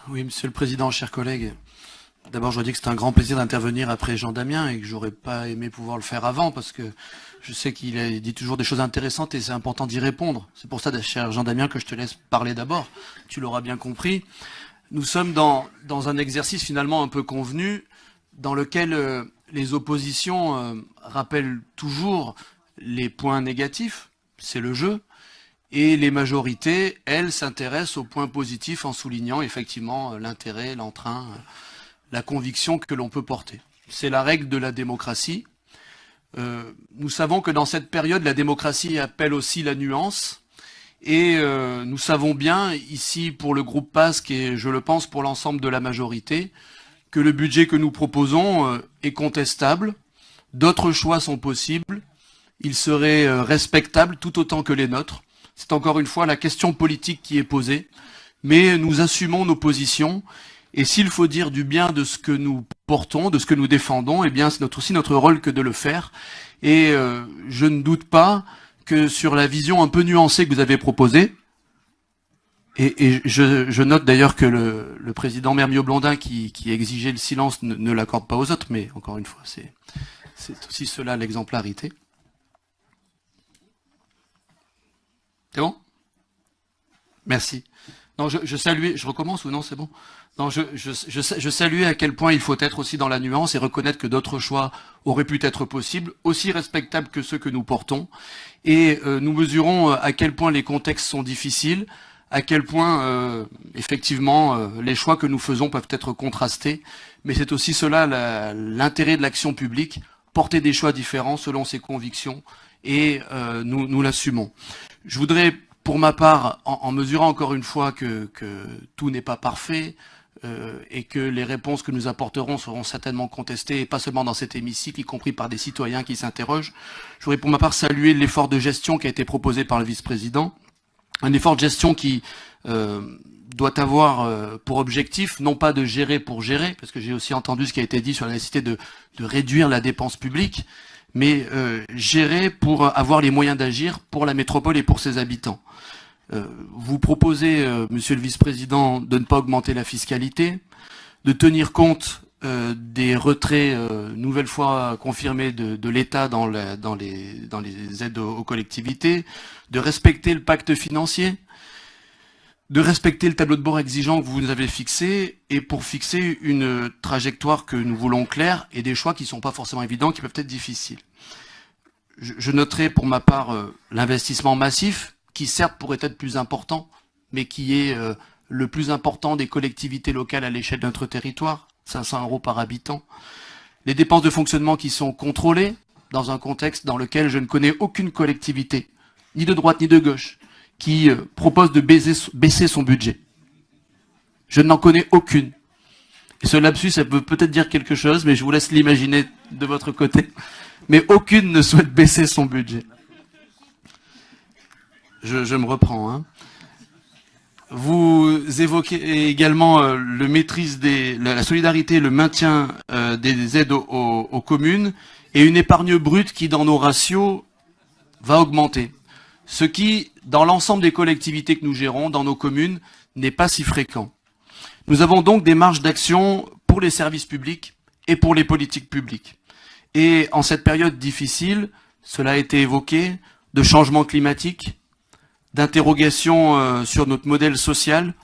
Oui, Monsieur le Président, chers collègues. D'abord, je dois dire que c'est un grand plaisir d'intervenir après Jean Damien et que j'aurais pas aimé pouvoir le faire avant parce que je sais qu'il dit toujours des choses intéressantes et c'est important d'y répondre. C'est pour ça, cher Jean Damien, que je te laisse parler d'abord. Tu l'auras bien compris. Nous sommes dans un exercice finalement un peu convenu dans lequel les oppositions rappellent toujours les points négatifs, c'est le jeu, et les majorités, elles, s'intéressent aux points positifs en soulignant effectivement l'intérêt, l'entrain, la conviction que l'on peut porter. C'est la règle de la démocratie. Nous savons que dans cette période, la démocratie appelle aussi la nuance. Et nous savons bien, ici pour le groupe PASC et je le pense pour l'ensemble de la majorité, que le budget que nous proposons est contestable. D'autres choix sont possibles. Ils seraient respectables tout autant que les nôtres. C'est encore une fois la question politique qui est posée. Mais nous assumons nos positions. Et s'il faut dire du bien de ce que nous portons, de ce que nous défendons, eh bien c'est aussi notre rôle que de le faire. Et je ne doute pas que sur la vision un peu nuancée que vous avez proposée, et je note d'ailleurs que le président Mermiot-Blondin qui exigeait le silence ne l'accorde pas aux autres, mais encore une fois, c'est aussi cela l'exemplarité. C'est bon? Merci. Non, je saluais, je recommence ou non, c'est bon? Non, je saluais à quel point il faut être aussi dans la nuance et reconnaître que d'autres choix auraient pu être possibles, aussi respectables que ceux que nous portons. Et nous mesurons à quel point les contextes sont difficiles, à quel point, effectivement, les choix que nous faisons peuvent être contrastés. Mais c'est aussi cela l'intérêt de l'action publique, porter des choix différents selon ses convictions, et nous l'assumons. Je voudrais, pour ma part, en mesurant encore une fois que tout n'est pas parfait, et que les réponses que nous apporterons seront certainement contestées, et pas seulement dans cet hémicycle, y compris par des citoyens qui s'interrogent. Je voudrais pour ma part saluer l'effort de gestion qui a été proposé par le vice-président. Un effort de gestion qui doit avoir pour objectif, non pas de gérer pour gérer, parce que j'ai aussi entendu ce qui a été dit sur la nécessité de réduire la dépense publique, mais gérer pour avoir les moyens d'agir pour la métropole et pour ses habitants. Vous proposez, monsieur le vice-président, de ne pas augmenter la fiscalité, de tenir compte des retraits nouvelle fois confirmés de l'État dans les aides aux collectivités, de respecter le pacte financier, de respecter le tableau de bord exigeant que vous nous avez fixé, et pour fixer une trajectoire que nous voulons claire et des choix qui ne sont pas forcément évidents, qui peuvent être difficiles. Je noterai pour ma part l'investissement massif, qui certes pourrait être plus important, mais qui est le plus important des collectivités locales à l'échelle de notre territoire, 500 € par habitant. Les dépenses de fonctionnement qui sont contrôlées, dans un contexte dans lequel je ne connais aucune collectivité, ni de droite ni de gauche, qui propose de baisser son budget. Je n'en connais aucune. Et ce lapsus, ça peut peut-être dire quelque chose, mais je vous laisse l'imaginer de votre côté. Mais aucune ne souhaite baisser son budget. Je me reprends. Hein. Vous évoquez également la solidarité, le maintien des aides aux communes et une épargne brute qui, dans nos ratios, va augmenter. Ce qui, dans l'ensemble des collectivités que nous gérons, dans nos communes, n'est pas si fréquent. Nous avons donc des marges d'action pour les services publics et pour les politiques publiques. Et en cette période difficile, cela a été évoqué, de changement climatique, d'interrogation sur notre modèle social,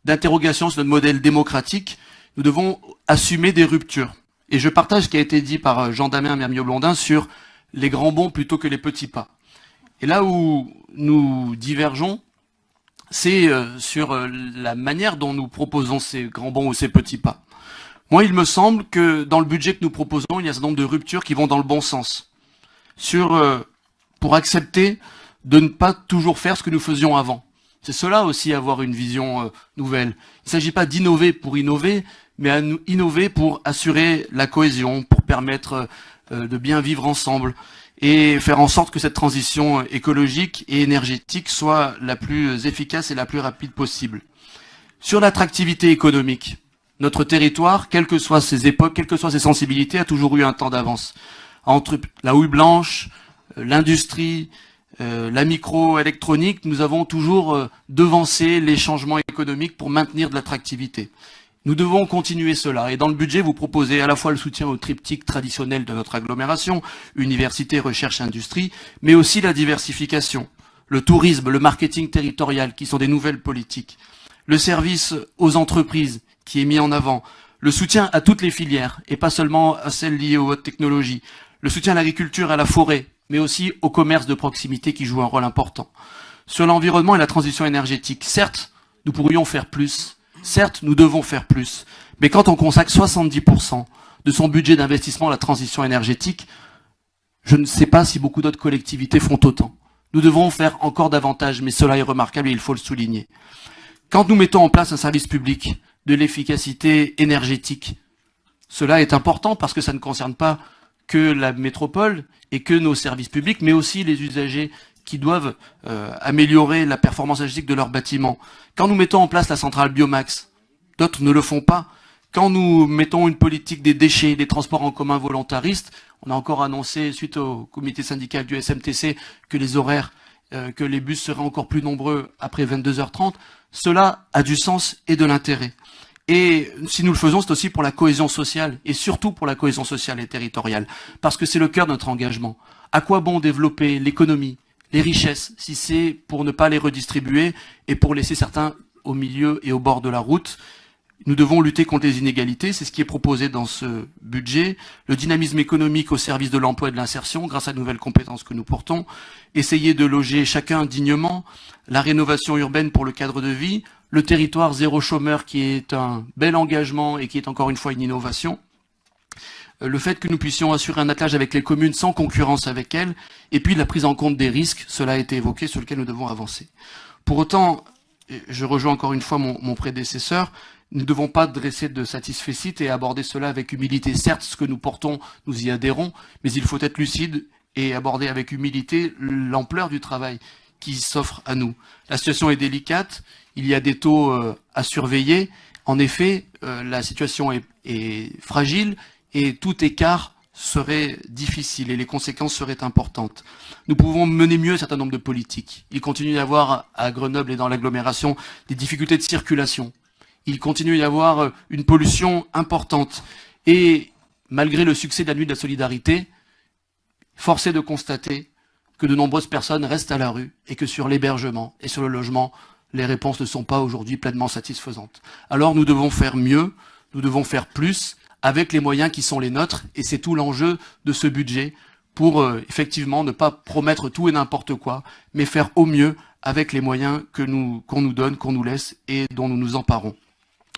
d'interrogation sur notre modèle démocratique, nous devons assumer des ruptures. Et je partage ce qui a été dit par Jean Damien Mermiot-Blondin sur les grands bonds plutôt que les petits pas. Et là où nous divergeons, c'est sur la manière dont nous proposons ces grands bonds ou ces petits pas. Moi, il me semble que dans le budget que nous proposons, il y a un certain nombre de ruptures qui vont dans le bon sens. Pour accepter de ne pas toujours faire ce que nous faisions avant. C'est cela aussi avoir une vision nouvelle. Il ne s'agit pas d'innover pour innover, mais à nous innover pour assurer la cohésion, pour permettre de bien vivre ensemble et faire en sorte que cette transition écologique et énergétique soit la plus efficace et la plus rapide possible. Sur l'attractivité économique, notre territoire, quelles que soient ses époques, quelles que soient ses sensibilités, a toujours eu un temps d'avance. Entre la houille blanche, l'industrie, la microélectronique, nous avons toujours devancé les changements économiques pour maintenir de l'attractivité. Nous devons continuer cela. Et dans le budget, vous proposez à la fois le soutien au triptyque traditionnel de notre agglomération, université, recherche, industrie, mais aussi la diversification, le tourisme, le marketing territorial, qui sont des nouvelles politiques, le service aux entreprises, qui est mis en avant, le soutien à toutes les filières, et pas seulement à celles liées aux hautes technologies, le soutien à l'agriculture et à la forêt, mais aussi au commerce de proximité qui joue un rôle important. Sur l'environnement et la transition énergétique, certes, nous pourrions faire plus, certes, nous devons faire plus, mais quand on consacre 70% de son budget d'investissement à la transition énergétique, je ne sais pas si beaucoup d'autres collectivités font autant. Nous devons faire encore davantage, mais cela est remarquable et il faut le souligner. Quand nous mettons en place un service public de l'efficacité énergétique, cela est important parce que ça ne concerne pas que la métropole et que nos services publics, mais aussi les usagers qui doivent améliorer la performance énergétique de leurs bâtiments. Quand nous mettons en place la centrale Biomax, d'autres ne le font pas. Quand nous mettons une politique des déchets, des transports en commun volontaristes, on a encore annoncé, suite au comité syndical du SMTC, que les horaires, que les bus seraient encore plus nombreux après 22h30. Cela a du sens et de l'intérêt. Et si nous le faisons, c'est aussi pour la cohésion sociale, et surtout pour la cohésion sociale et territoriale, parce que c'est le cœur de notre engagement. À quoi bon développer l'économie, les richesses, si c'est pour ne pas les redistribuer et pour laisser certains au milieu et au bord de la route? Nous devons lutter contre les inégalités, c'est ce qui est proposé dans ce budget, le dynamisme économique au service de l'emploi et de l'insertion, grâce à de nouvelles compétences que nous portons, essayer de loger chacun dignement, la rénovation urbaine pour le cadre de vie, le territoire zéro chômeur qui est un bel engagement et qui est encore une fois une innovation, le fait que nous puissions assurer un attelage avec les communes sans concurrence avec elles, et puis la prise en compte des risques, cela a été évoqué, sur lequel nous devons avancer. Pour autant, je rejoins encore une fois mon prédécesseur, nous ne devons pas dresser de satisfecit et aborder cela avec humilité. Certes, ce que nous portons, nous y adhérons, mais il faut être lucide et aborder avec humilité l'ampleur du travail qui s'offre à nous. La situation est délicate, il y a des taux à surveiller. En effet, la situation est fragile et tout écart serait difficile et les conséquences seraient importantes. Nous pouvons mener mieux un certain nombre de politiques. Il continue d'y avoir à Grenoble et dans l'agglomération des difficultés de circulation. Il continue d'y avoir une pollution importante. Et malgré le succès de la Nuit de la Solidarité, force est de constater que de nombreuses personnes restent à la rue et que sur l'hébergement et sur le logement, les réponses ne sont pas aujourd'hui pleinement satisfaisantes. Alors nous devons faire mieux, nous devons faire plus avec les moyens qui sont les nôtres et c'est tout l'enjeu de ce budget pour effectivement ne pas promettre tout et n'importe quoi, mais faire au mieux avec les moyens qu'on nous donne, qu'on nous laisse et dont nous nous emparons.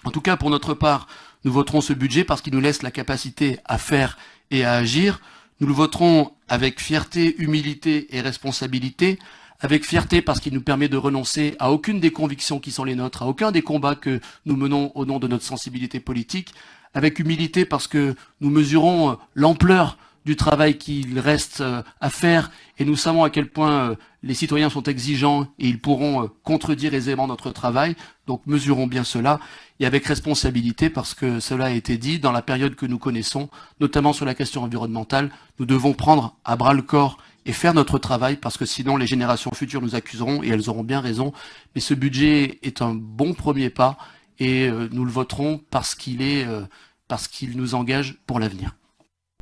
En tout cas, pour notre part, nous voterons ce budget parce qu'il nous laisse la capacité à faire et à agir. Nous le voterons avec fierté, humilité et responsabilité. Avec fierté parce qu'il nous permet de renoncer à aucune des convictions qui sont les nôtres, à aucun des combats que nous menons au nom de notre sensibilité politique. Avec humilité parce que nous mesurons l'ampleur du travail qu'il reste à faire et nous savons à quel point les citoyens sont exigeants et ils pourront contredire aisément notre travail. Donc mesurons bien cela et avec responsabilité parce que cela a été dit dans la période que nous connaissons, notamment sur la question environnementale, nous devons prendre à bras le corps et faire notre travail parce que sinon les générations futures nous accuseront et elles auront bien raison. Mais ce budget est un bon premier pas et nous le voterons parce qu'il nous engage pour l'avenir.